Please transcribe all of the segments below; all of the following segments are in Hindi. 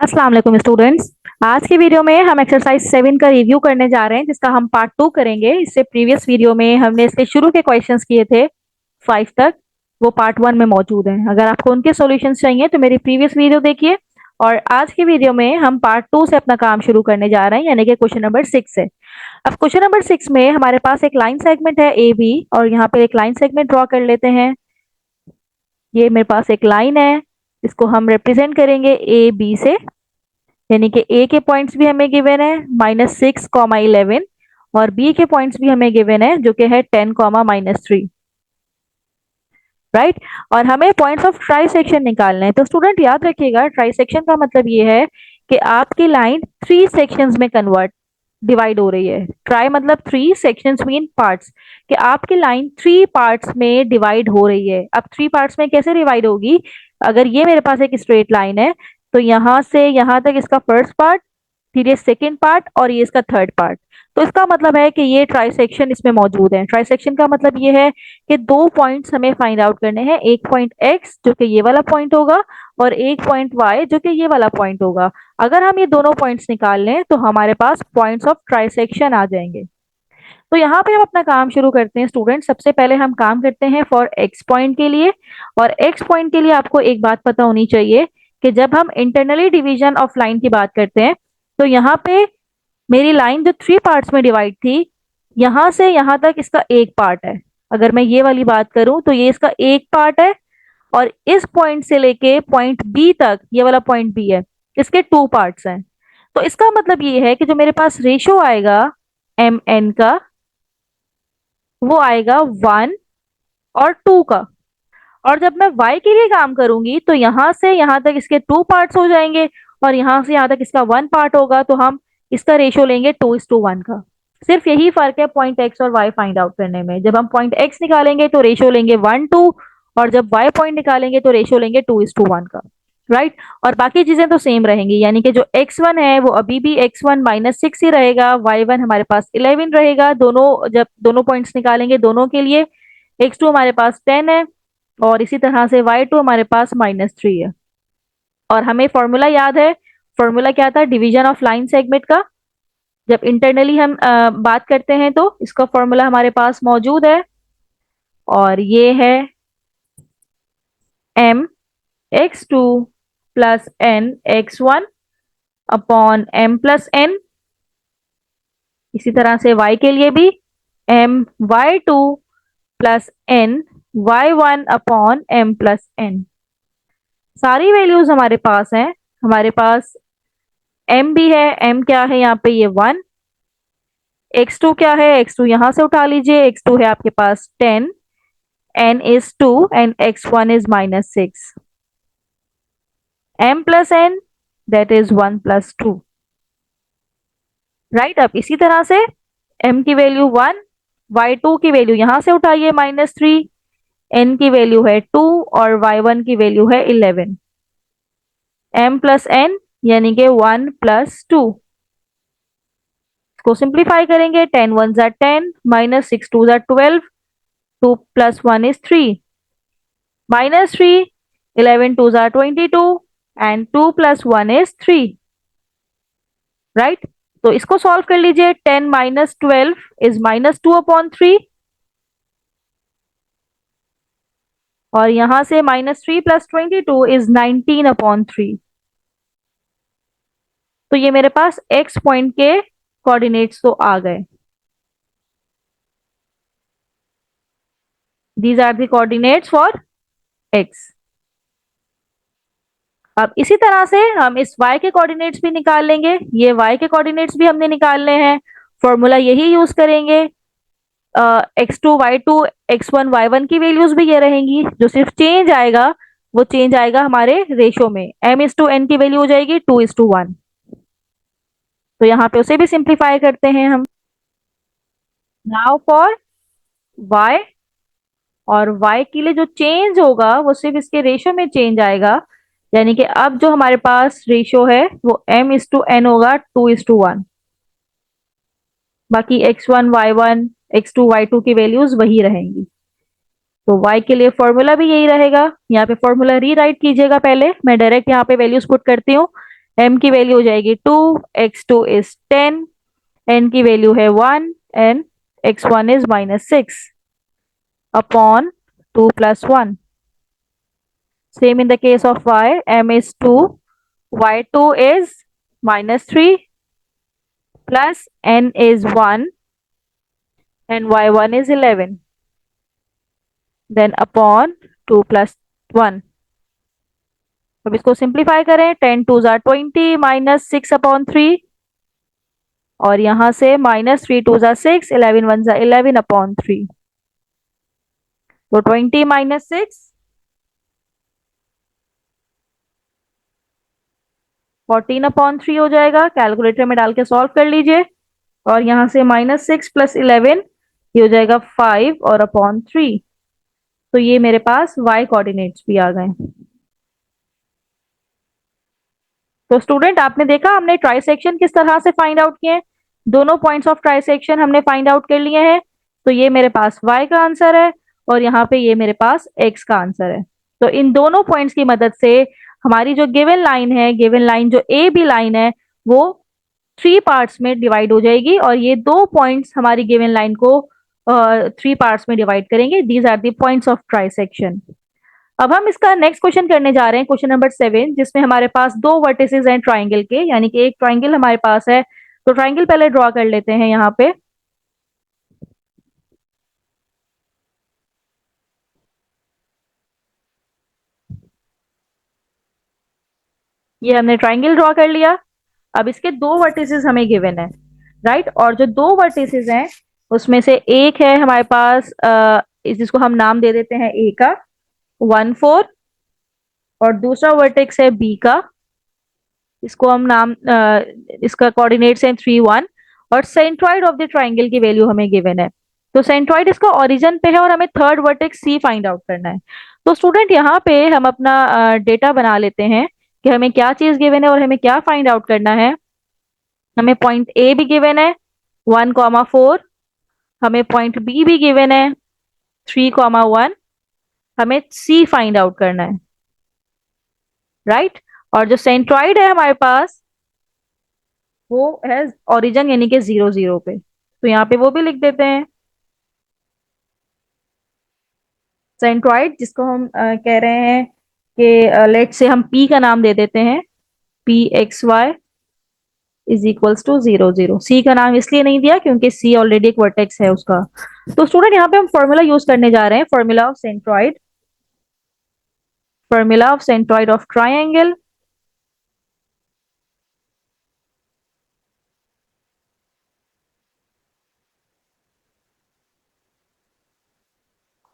अस्सलाम वालेकुम स्टूडेंट्स। आज की वीडियो में हम एक्सरसाइज 7 का रिव्यू करने जा रहे हैं, जिसका हम पार्ट 2 करेंगे। इससे प्रीवियस वीडियो में हमने इसके शुरू के क्वेश्चंस किए थे 5 तक, वो पार्ट 1 में मौजूद हैं। अगर आपको उनके सॉल्यूशंस चाहिए तो मेरी प्रीवियस वीडियो देखिए। और आज की वीडियो में हम पार्ट 2 से अपना काम शुरू करने जा रहे हैं, यानी कि क्वेश्चन नंबर 6 है। अब क्वेश्चन नंबर 6 में हमारे पास एक लाइन सेगमेंट है ए बी, और यहाँ पे एक लाइन सेगमेंट ड्रॉ कर लेते हैं। ये मेरे पास एक लाइन है, इसको हम रिप्रेजेंट करेंगे ए बी से, यानी कि ए के पॉइंट्स भी हमें गिवन है -6, 11, और बी के पॉइंट्स भी हमें गिवन है जो कि है 10, -3। राइट। और हमें पॉइंट्स ऑफ ट्राई सेक्शन निकालना है। तो स्टूडेंट याद रखिएगा, ट्राई सेक्शन का मतलब ये है कि आपकी लाइन 3 सेक्शंस में कन्वर्ट डिवाइड हो रही है। ट्राई मतलब 3, सेक्शंस मीन पार्ट्स, कि आपकी लाइन 3 पार्ट्स में डिवाइड हो रही है। अब 3 पार्ट्स में कैसे डिवाइड होगी? अगर ये मेरे पास एक स्ट्रेट लाइन है, तो यहां से यहां तक इसका फर्स्ट पार्ट, फिर ये सेकेंड पार्ट, और ये इसका थर्ड पार्ट। तो इसका मतलब है कि ये ट्राइसेक्शन इसमें मौजूद है। ट्राइसेक्शन का मतलब ये है कि 2 पॉइंट्स हमें फाइंड आउट करने हैं। एक पॉइंट एक्स जो कि ये वाला पॉइंट होगा, और एक पॉइंट वाई जो कि ये वाला पॉइंट होगा। अगर हम ये दोनों पॉइंट्स निकाल लें तो हमारे पास पॉइंट्स ऑफ ट्राइसेक्शन आ जाएंगे। तो यहाँ पे हम अपना काम शुरू करते हैं स्टूडेंट। सबसे पहले हम काम करते हैं फॉर एक्स पॉइंट के लिए। और एक्स पॉइंट के लिए आपको एक बात पता होनी चाहिए कि जब हम इंटरनली डिवीजन ऑफ लाइन की बात करते हैं, तो यहाँ पे मेरी लाइन जो 3 पार्ट्स में डिवाइड थी, यहां से यहां तक इसका एक पार्ट है। अगर मैं ये वाली बात करूं तो ये इसका एक पार्ट है, और इस पॉइंट से लेके पॉइंट बी तक, ये वाला पॉइंट बी है, इसके 2 पार्ट्स हैं। तो इसका मतलब ये है कि जो मेरे पास रेशो आएगा एम एन का, वो आएगा 1 और 2 का। और जब मैं y के लिए काम करूंगी तो यहां से यहां तक इसके 2 पार्ट्स हो जाएंगे, और यहां से यहां तक इसका 1 पार्ट होगा। तो हम इसका रेशो लेंगे 2:1 का। सिर्फ यही फर्क है पॉइंट x और y फाइंड आउट करने में। जब हम पॉइंट x निकालेंगे तो रेशो लेंगे 1:2, और जब y पॉइंट निकालेंगे तो रेशो लेंगे 2:1 का। राइट। और बाकी चीजें तो सेम रहेंगी, यानी कि जो x1 है वो अभी भी x1 -6 ही रहेगा, y1 हमारे पास 11 रहेगा। दोनों जब दोनों पॉइंट्स निकालेंगे दोनों के लिए, x2 हमारे पास 10 है, और इसी तरह से y2 हमारे पास -3 है। और हमें फॉर्मूला याद है। फॉर्मूला क्या था डिवीजन ऑफ लाइन सेगमेंट का? जब इंटरनली हम बात करते हैं तो इसका फॉर्मूला हमारे पास मौजूद है, और ये है m(x2 + n(x1) m+n। इसी तरह से y के लिए भी my2 + ny1 m+n। सारी वैल्यूज हमारे पास हैं। हमारे पास m भी है। m क्या है यहाँ पे? ये 1। x2 क्या है? x2 यहां से उठा लीजिए। x2 है आपके पास 10, n is 2, and x1 is -6। m+n, that is 1+2। Right. अब इसी तरह से m की वैल्यू 1, y2 की वैल्यू यहां से उठाइए -3, n की वैल्यू है 2, और y1 की वैल्यू है 11। m+n यानी कि 1+2। को सिंप्लीफाई करेंगे, 10 1 ज़ा 10, -6 2 ज़ा 12, 2 + 1 is 3, -3, 11 2 ज़ा 22, एंड 2 + 1 is 3। राइट। तो इसको सॉल्व कर लीजिए। 10 - 12 is -2/3, और यहां से -3 + 22 is 19/3। तो ये मेरे पास x पॉइंट के कोऑर्डिनेट्स तो आ गए। These are the coordinates for x। अब इसी तरह से हम इस y के कोऑर्डिनेट्स भी निकाल लेंगे। ये y के कोऑर्डिनेट्स भी हमने निकालने हैं। फॉर्मूला यही यूज करेंगे। x2 y2 x1 y1 की वैल्यूज भी ये रहेंगी। जो सिर्फ चेंज आएगा वो चेंज आएगा हमारे रेशो में। m:n की वैल्यू हो जाएगी 2:1। तो यहाँ पे उसे भी सिंप्लीफाई करते हैं हम। नाउ फॉर y, और y के लिए जो चेंज होगा वो सिर्फ इसके रेशो में चेंज आएगा। यानी कि अब जो हमारे पास रेशो है वो m:n होगा 2:1। बाकी x1 y1 x2 y2 की वैल्यूज वही रहेंगी। तो y के लिए फॉर्मूला भी यही रहेगा। यहाँ पे फॉर्मूला रीराइट कीजिएगा। पहले मैं डायरेक्ट यहाँ पे वैल्यूज पुट करती हूँ। m की वैल्यू हो जाएगी 2, x2 इज 10, n की वैल्यू है 1 and x1 is -6 upon 2 + 1. Same in the case of y, m is 2, y2 is -3 plus n is 1 and y1 is 11. Then upon 2 + 1. अब इसको सिंप्लीफाई करें, 10 2 ज़ा 20 -6/3 और यहाँ से -3 2 ज़ा 6, 11 1 ज़ा 11/3. तो 20 - 6 14/3 हो जाएगा। कैलकुलेटर में डाल के सॉल्व कर लीजिए और यहाँ से -6 + 11 ये हो जाएगा 5 और अपॉन 3। तो ये मेरे पास y कोऑर्डिनेट्स भी आ गए। तो स्टूडेंट आपने देखा हमने ट्राइसेक्शन किस तरह से फाइंड आउट किए। दोनों पॉइंट्स ऑफ ट्राइसेक्शन हमने फाइंड आउट कर लिए हैं। तो ये मेरे पास y का आंसर है और यहाँ पे ये मेरे पास x का आंसर है। तो इन दोनों पॉइंट्स की मदद से हमारी जो गिवन लाइन है, गिवन लाइन जो ए बी लाइन है, वो 3 पार्ट्स में डिवाइड हो जाएगी और ये 2 पॉइंट्स हमारी गिवन लाइन को 3 पार्ट्स में डिवाइड करेंगे। These are the points of trisection. अब हम इसका नेक्स्ट क्वेश्चन करने जा रहे हैं, क्वेश्चन नंबर 7, जिसमें हमारे पास 2 वर्टिसेस हैं ट्राइंगल के, यानी कि एक ट्राइंगल हमारे पास है। तो ट्राइंगल पहले ड्रॉ कर लेते हैं यहाँ पे। ये हमने ट्राइंगल ड्रॉ कर लिया। अब इसके 2 वर्टिसेस हमें गिवन है, राइट। और जो 2 वर्टिसेस हैं उसमें से एक है हमारे पास जिसको हम नाम दे देते हैं ए का 1 4 और दूसरा वर्टेक्स है बी का, इसको हम इसका कोऑर्डिनेट्स है 3 1 और सेंट्रॉइड ऑफ द ट्राइंगल की वैल्यू हमें गिवन है। तो सेंट्रॉइड इसका ओरिजिन पे है और हमें थर्ड वर्टेक्स सी फाइंड आउट करना है। तो स्टूडेंट यहाँ पे हम अपना डेटा बना लेते हैं कि हमें क्या चीज गिवन है और हमें क्या फाइंड आउट करना है। हमें पॉइंट ए भी गिवन है 1,4, हमें पॉइंट बी भी गिवन है 3,1, हमें सी फाइंड आउट करना है, राइट। और जो सेंट्रॉइड है हमारे पास वो है ओरिजिन यानी कि 0 0 पे, तो यहाँ पे वो भी लिख देते हैं। सेंट्रॉइड जिसको हम कह रहे हैं कि लेट से हम पी का नाम दे देते हैं, P x y is equals to 0 0। C का नाम इसलिए नहीं दिया क्योंकि सी ऑलरेडी एक वर्टेक्स है उसका। तो स्टूडेंट यहाँ पे हम फॉर्मूला यूज करने जा रहे हैं, formula of centroid, formula of centroid of triangle.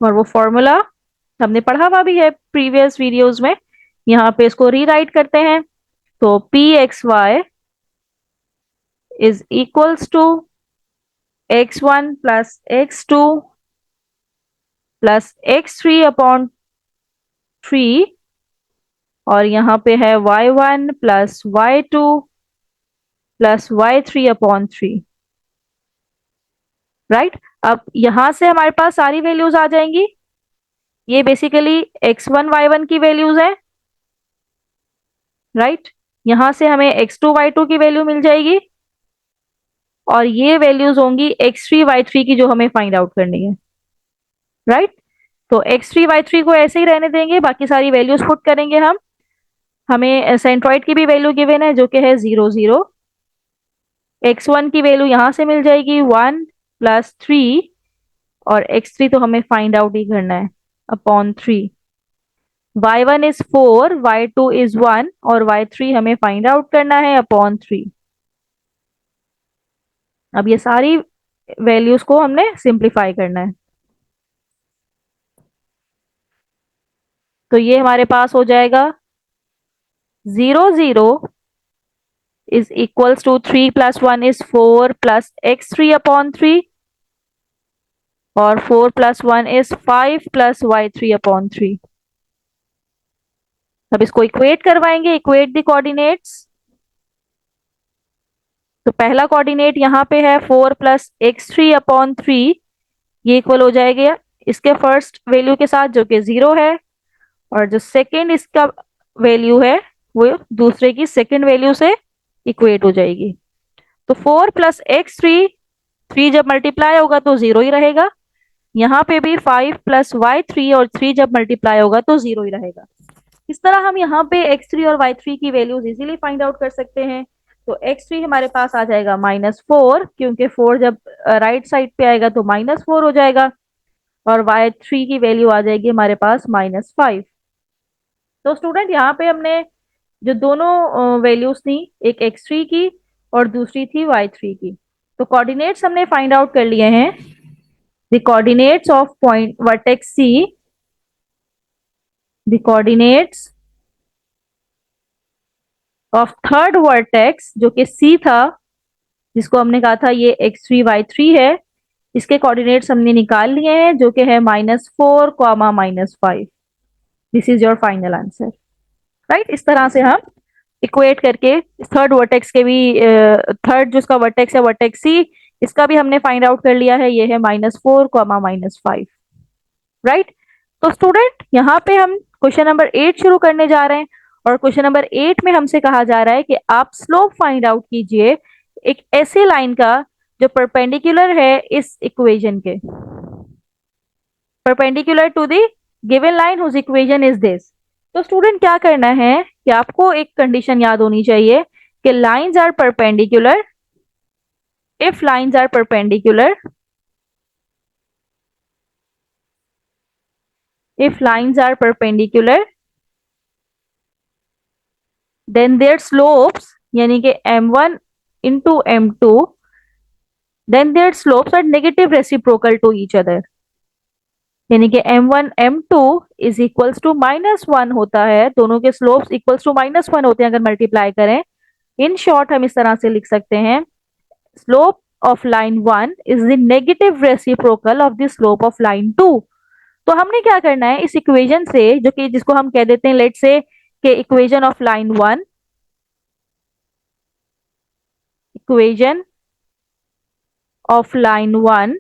और वो फॉर्मूला हमने पढ़ा हुआ भी है प्रीवियस वीडियोस में, यहाँ पे इसको रीराइट करते हैं। तो P x y is equals to x1 plus x2 plus x3/3 और यहाँ पे है y1 plus y2 plus y3/3, right. अब यहां से हमारे पास सारी वैल्यूज आ जाएंगी। ये बेसिकली x1 y1 की वैल्यूज है, राइट। यहां से हमें x2 y2 की वैल्यू मिल जाएगी और ये वैल्यूज होंगी x3 y3 की जो हमें फाइंड आउट करनी है, राइट। तो x3 y3 को ऐसे ही रहने देंगे, बाकी सारी वैल्यूज पुट करेंगे हम। हमें सेंट्रॉइड की भी वैल्यू गिवन है जो कि है 0 0। x1 की वैल्यू यहां से मिल जाएगी 1 + 3 और x3 तो हमें फाइंड आउट ही करना है upon 3। y1 is 4, y2 is 1 और y3 हमें फाइंड आउट करना है अपॉन 3। अब ये सारी वैल्यूज को हमने सिंप्लीफाई करना है। तो ये हमारे पास हो जाएगा 0 0 is equals to 3 + 1 is 4 plus x3/3 और 4 + 1 इज 5 प्लस y3/3। अब इसको इक्वेट करवाएंगे, इक्वेट द कोऑर्डिनेट्स। तो पहला कोऑर्डिनेट यहाँ पे है 4 प्लस x3/3, ये इक्वल हो जाएगा इसके फर्स्ट वैल्यू के साथ जो कि 0 है, और जो सेकेंड इसका वैल्यू है वो दूसरे की सेकंड वैल्यू से इक्वेट हो जाएगी। तो 4 प्लस एक्स थ्री, थ्री जब मल्टीप्लाई होगा तो जीरो ही रहेगा। यहाँ पे भी 5 प्लस वाई थ्री और थ्री जब मल्टीप्लाई होगा तो जीरो ही रहेगा। इस तरह हम यहाँ पे x3 और y3 की वैल्यूज इजीली फाइंड आउट कर सकते हैं। तो x3 हमारे पास आ जाएगा -4, क्योंकि 4 जब राइट साइड पे आएगा तो -4 हो जाएगा। और y3 की वैल्यू आ जाएगी हमारे पास -5। तो स्टूडेंट यहाँ पे हमने जो दोनों वैल्यूज थी, एक x3 की और दूसरी थी y3 की, तो कोऑर्डिनेट्स हमने फाइंड आउट कर लिए हैं। The coordinates of point vertex C, the coordinates of third vertex जो कि सी था, जिसको हमने कहा था ये x3 y3 है, इसके कोऑर्डिनेट्स हमने निकाल लिए हैं जो कि है -4, -5। This is your final answer. Right, इस तरह से हम इक्वेट करके थर्ड वर्टेक्स के भी, थर्ड जो इसका वर्टेक्स है वर्टेक्स सी, इसका भी हमने फाइंड आउट कर लिया है, ये है -4, -5। राइट। तो स्टूडेंट यहाँ पे हम क्वेश्चन नंबर 8 शुरू करने जा रहे हैं। और क्वेश्चन नंबर 8 में हमसे कहा जा रहा है कि आप स्लोप फाइंड आउट कीजिए एक ऐसी लाइन का जो परपेंडिकुलर है इस इक्वेशन के, perpendicular to the given line whose equation is this. तो स्टूडेंट क्या करना है कि आपको एक कंडीशन याद होनी चाहिए कि lines are perpendicular if lines are perpendicular, if lines are perpendicular then their slopes, यानी कि m1 into m2, then their slopes are negative reciprocal to each other, यानी कि m1 m2 is equals to -1 होता है, दोनों के स्लोप्स इक्वल्स टू -1 होते हैं अगर मल्टीप्लाई करें। इन शॉर्ट हम इस तरह से लिख सकते हैं, slope of line 1 is the negative reciprocal of the slope of line 2। तो हमने क्या करना है इस इक्वेशन से, जो कि जिसको हम कह देते हैं लेट से कि equation of line 1, equation of line 1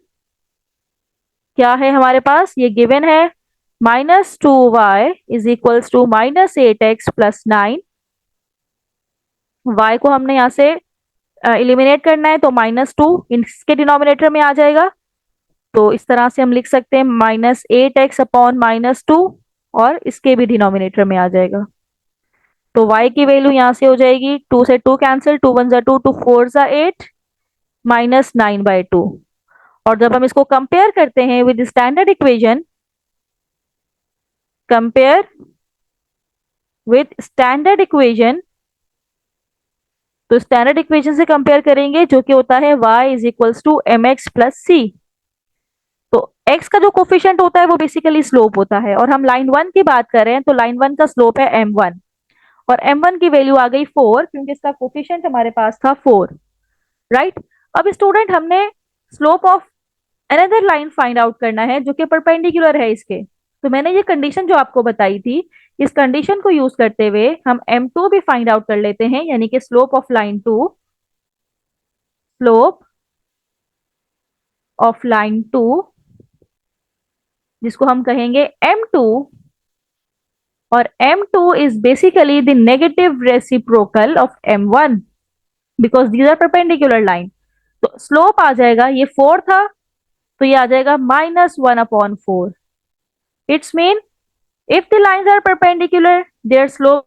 क्या है हमारे पास, ये गिवन है -2y is equals to -8x plus 9। y को हमने यहाँ से एलिमिनेट करना है, तो -2 इसके डिनोमिनेटर में आ जाएगा। तो इस तरह से हम लिख सकते हैं -8x अपॉन -2, और इसके भी डिनोमिनेटर में आ जाएगा। तो y की वैल्यू यहाँ से हो जाएगी 2 से 2 कैंसिल, 2 1 जा 2, 2 4 जा 8, -9/2। और जब हम इसको कंपेयर करते हैं with standard equation, compare with standard equation, तो स्टैंडर्ड इक्वेशन से कंपेयर करेंगे जो कि होता है y is equals to mx plus C. तो x का जो कोफिशिएंट होता है वो बेसिकली स्लोप होता है, और हम लाइन 1 की बात कर रहे हैं तो लाइन 1 का स्लोप है m1, और m1 की वैल्यू आ गई 4 क्योंकि इसका कोफिशिएंट हमारे पास था 4। राइट। अब स्टूडेंट हमने slope of another line find out करना है जो कि परपेंडिकुलर है इसके। तो मैंने ये कंडीशन जो आपको बताई थी, इस कंडीशन को यूज करते हुए हम m2 भी फाइंड आउट कर लेते हैं, यानी कि slope of line 2, slope of line 2 जिसको हम कहेंगे m2, और m2 is basically the negative reciprocal of m1 because these are perpendicular line. तो स्लोप आ जाएगा, ये 4 था तो ये आ जाएगा -1/4। It's mean if the lines are perpendicular their slope